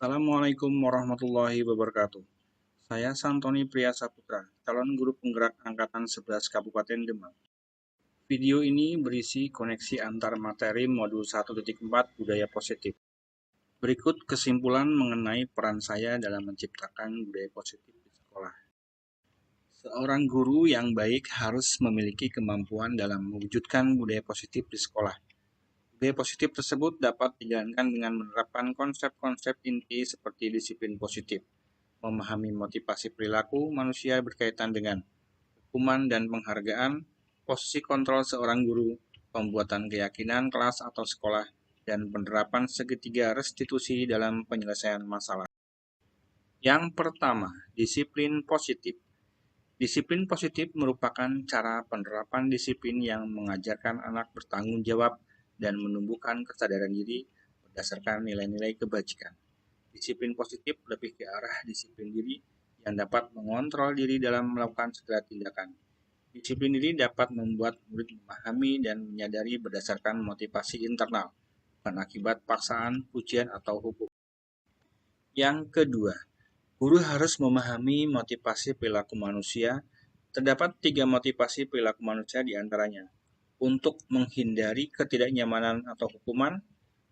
Assalamualaikum warahmatullahi wabarakatuh. Saya Santoni Priyasaputra, calon guru penggerak Angkatan 11 Kabupaten Demak. Video ini berisi koneksi antar materi modul 1.4 Budaya Positif. Berikut kesimpulan mengenai peran saya dalam menciptakan budaya positif di sekolah. Seorang guru yang baik harus memiliki kemampuan dalam mewujudkan budaya positif di sekolah. Budaya positif tersebut dapat dijalankan dengan menerapkan konsep-konsep inti seperti disiplin positif, memahami motivasi perilaku manusia berkaitan dengan hukuman dan penghargaan, posisi kontrol seorang guru, pembuatan keyakinan kelas atau sekolah, dan penerapan segitiga restitusi dalam penyelesaian masalah. Yang pertama, disiplin positif. Disiplin positif merupakan cara penerapan disiplin yang mengajarkan anak bertanggung jawab dan menumbuhkan kesadaran diri berdasarkan nilai-nilai kebajikan. Disiplin positif lebih ke arah disiplin diri yang dapat mengontrol diri dalam melakukan segala tindakan. Disiplin diri dapat membuat murid memahami dan menyadari berdasarkan motivasi internal, bukan akibat paksaan, pujian, atau hukum. Yang kedua, guru harus memahami motivasi perilaku manusia. Terdapat 3 motivasi perilaku manusia di antaranya. Untuk menghindari ketidaknyamanan atau hukuman,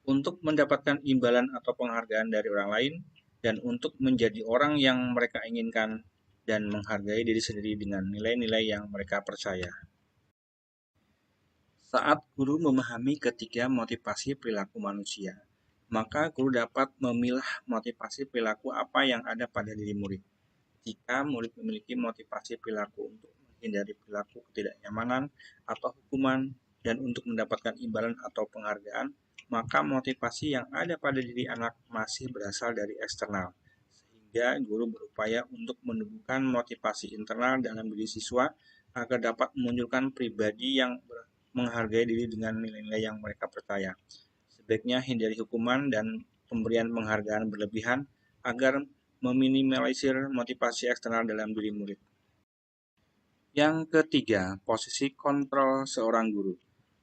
untuk mendapatkan imbalan atau penghargaan dari orang lain, dan untuk menjadi orang yang mereka inginkan dan menghargai diri sendiri dengan nilai-nilai yang mereka percaya. Saat guru memahami ketiga motivasi perilaku manusia, maka guru dapat memilah motivasi perilaku apa yang ada pada diri murid. Jika murid memiliki motivasi perilaku untuk menghindari perilaku ketidaknyamanan atau hukuman dan untuk mendapatkan imbalan atau penghargaan, maka motivasi yang ada pada diri anak masih berasal dari eksternal, sehingga guru berupaya untuk menumbuhkan motivasi internal dalam diri siswa agar dapat memunculkan pribadi yang menghargai diri dengan nilai-nilai yang mereka percaya. Sebaiknya hindari hukuman dan pemberian penghargaan berlebihan agar meminimalisir motivasi eksternal dalam diri murid. Yang ketiga, posisi kontrol seorang guru.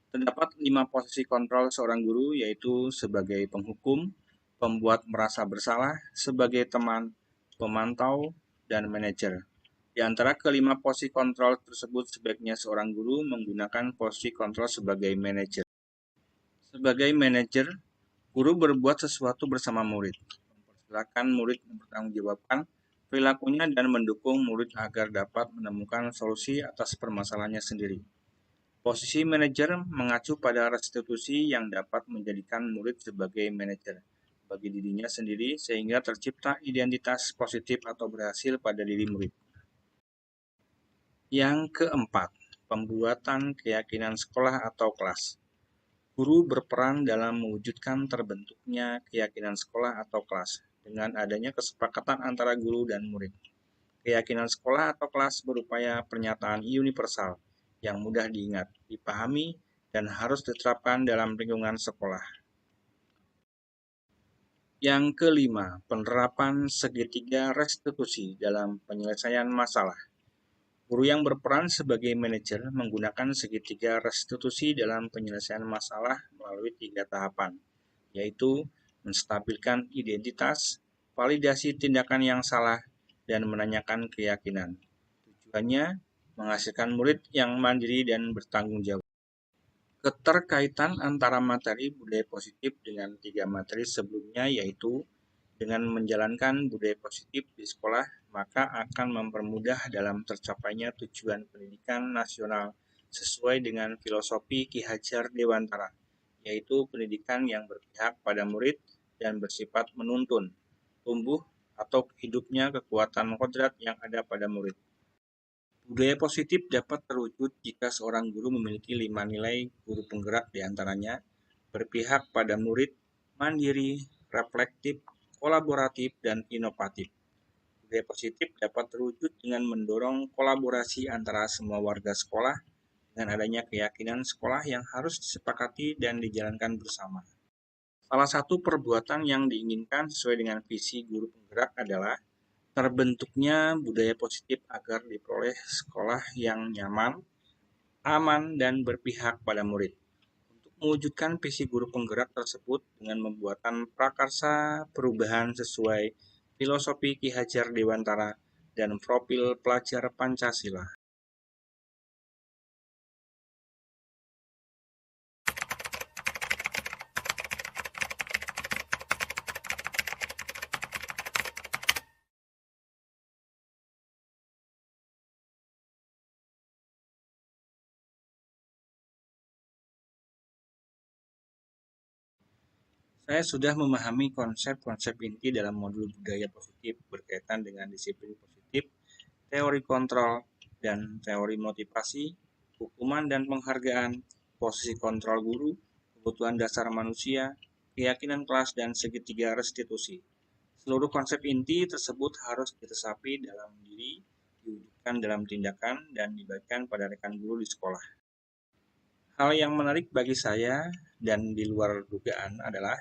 Terdapat 5 posisi kontrol seorang guru, yaitu sebagai penghukum, pembuat merasa bersalah, sebagai teman, pemantau, dan manajer. Di antara kelima posisi kontrol tersebut, sebaiknya seorang guru menggunakan posisi kontrol sebagai manajer. Sebagai manajer, guru berbuat sesuatu bersama murid, mempersilahkan murid mempertanggungjawabkan perilakunya dan mendukung murid agar dapat menemukan solusi atas permasalahannya sendiri. Posisi manajer mengacu pada restitusi yang dapat menjadikan murid sebagai manajer bagi dirinya sendiri sehingga tercipta identitas positif atau berhasil pada diri murid. Yang keempat, pembuatan keyakinan sekolah atau kelas. Guru berperan dalam mewujudkan terbentuknya keyakinan sekolah atau kelas dengan adanya kesepakatan antara guru dan murid. Keyakinan sekolah atau kelas berupaya pernyataan universal yang mudah diingat, dipahami, dan harus diterapkan dalam lingkungan sekolah. Yang kelima, penerapan segitiga restitusi dalam penyelesaian masalah. Guru yang berperan sebagai manajer menggunakan segitiga restitusi dalam penyelesaian masalah melalui 3 tahapan, yaitu menstabilkan identitas, validasi tindakan yang salah, dan menanyakan keyakinan. Tujuannya menghasilkan murid yang mandiri dan bertanggung jawab. Keterkaitan antara materi budaya positif dengan 3 materi sebelumnya yaitu dengan menjalankan budaya positif di sekolah, maka akan mempermudah dalam tercapainya tujuan pendidikan nasional sesuai dengan filosofi Ki Hajar Dewantara, yaitu pendidikan yang berpihak pada murid dan bersifat menuntun, tumbuh atau hidupnya kekuatan kodrat yang ada pada murid. Budaya positif dapat terwujud jika seorang guru memiliki 5 nilai guru penggerak diantaranya berpihak pada murid, mandiri, reflektif, kolaboratif, dan inovatif. Budaya positif dapat terwujud dengan mendorong kolaborasi antara semua warga sekolah dengan adanya keyakinan sekolah yang harus disepakati dan dijalankan bersama. Salah satu perbuatan yang diinginkan sesuai dengan visi guru penggerak adalah terbentuknya budaya positif agar diperoleh sekolah yang nyaman, aman, dan berpihak pada murid. Untuk mewujudkan visi guru penggerak tersebut dengan membuatan prakarsa perubahan sesuai filosofi Ki Hajar Dewantara dan profil pelajar Pancasila. Saya sudah memahami konsep-konsep inti dalam modul budaya positif berkaitan dengan disiplin positif, teori kontrol, dan teori motivasi, hukuman dan penghargaan, posisi kontrol guru, kebutuhan dasar manusia, keyakinan kelas, dan segitiga restitusi. Seluruh konsep inti tersebut harus diresapi dalam diri, diwujudkan dalam tindakan, dan dibagikan pada rekan guru di sekolah. Hal yang menarik bagi saya dan di luar dugaan adalah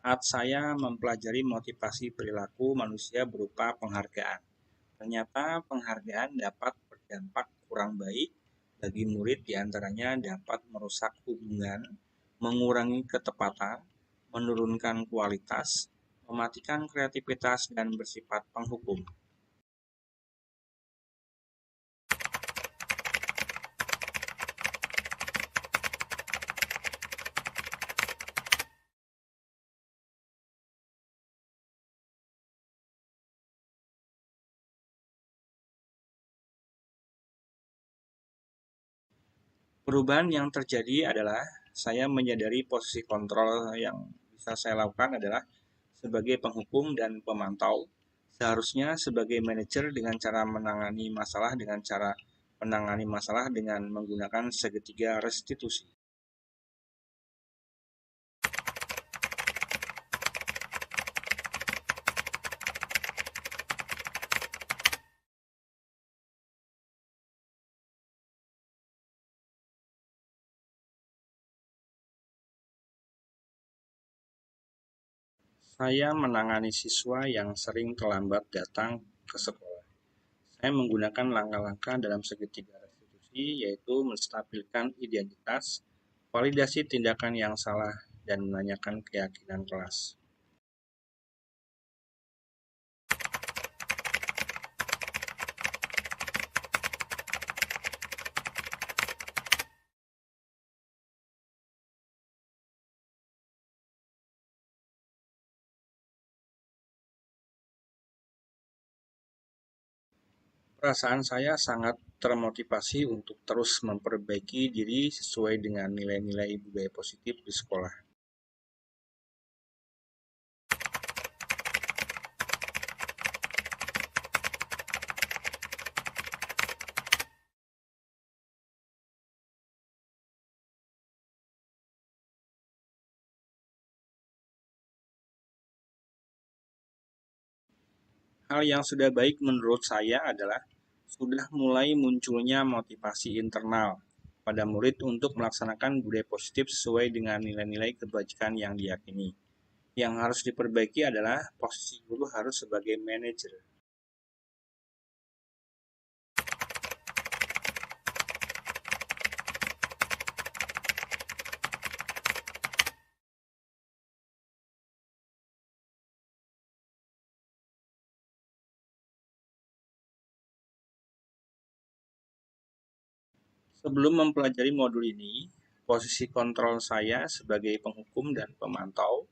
saat saya mempelajari motivasi perilaku manusia berupa penghargaan. Ternyata penghargaan dapat berdampak kurang baik bagi murid, diantaranya dapat merusak hubungan, mengurangi ketepatan, menurunkan kualitas, mematikan kreativitas, dan bersifat penghukum. Perubahan yang terjadi adalah saya menyadari posisi kontrol yang bisa saya lakukan adalah sebagai penghukum dan pemantau. Seharusnya sebagai manajer dengan cara menangani masalah dengan menggunakan segitiga restitusi. Saya menangani siswa yang sering terlambat datang ke sekolah. Saya menggunakan langkah-langkah dalam segitiga restitusi, yaitu menstabilkan identitas, validasi tindakan yang salah, dan menanyakan keyakinan kelas. Perasaan saya sangat termotivasi untuk terus memperbaiki diri sesuai dengan nilai-nilai budaya positif di sekolah. Hal yang sudah baik menurut saya adalah sudah mulai munculnya motivasi internal pada murid untuk melaksanakan budaya positif sesuai dengan nilai-nilai kebajikan yang diyakini. Yang harus diperbaiki adalah posisi guru harus sebagai manajer. Sebelum mempelajari modul ini, posisi kontrol saya sebagai penghukum dan pemantau,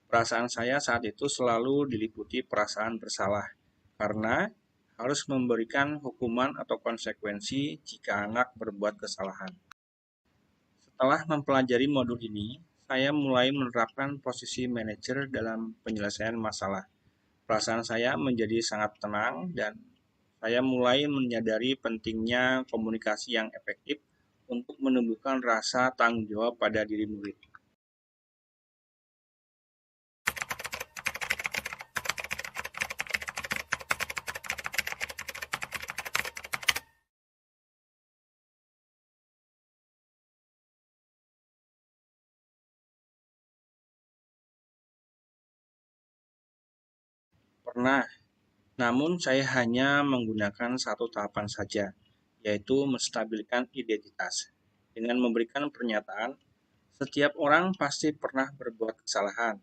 perasaan saya saat itu selalu diliputi perasaan bersalah karena harus memberikan hukuman atau konsekuensi jika anak berbuat kesalahan. Setelah mempelajari modul ini, saya mulai menerapkan posisi manajer dalam penyelesaian masalah. Perasaan saya menjadi sangat tenang dan saya mulai menyadari pentingnya komunikasi yang efektif untuk menumbuhkan rasa tanggung jawab pada diri murid. Pernah, namun saya hanya menggunakan satu tahapan saja, yaitu menstabilkan identitas. Dengan memberikan pernyataan, Setiap orang pasti pernah berbuat kesalahan,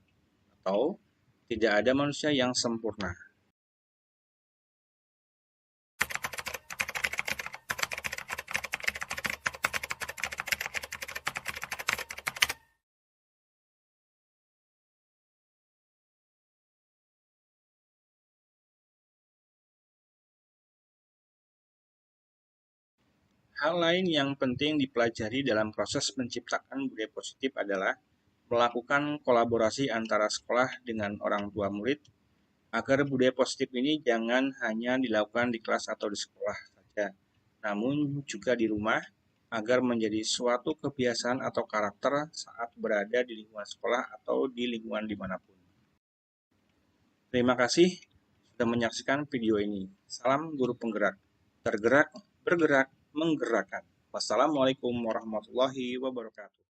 atau tidak ada manusia yang sempurna. Hal lain yang penting dipelajari dalam proses menciptakan budaya positif adalah melakukan kolaborasi antara sekolah dengan orang tua murid agar budaya positif ini jangan hanya dilakukan di kelas atau di sekolah saja, namun juga di rumah agar menjadi suatu kebiasaan atau karakter saat berada di lingkungan sekolah atau di lingkungan dimanapun. Terima kasih sudah menyaksikan video ini. Salam guru penggerak. Tergerak, bergerak, menggerakkan. Wassalamualaikum warahmatullahi wabarakatuh.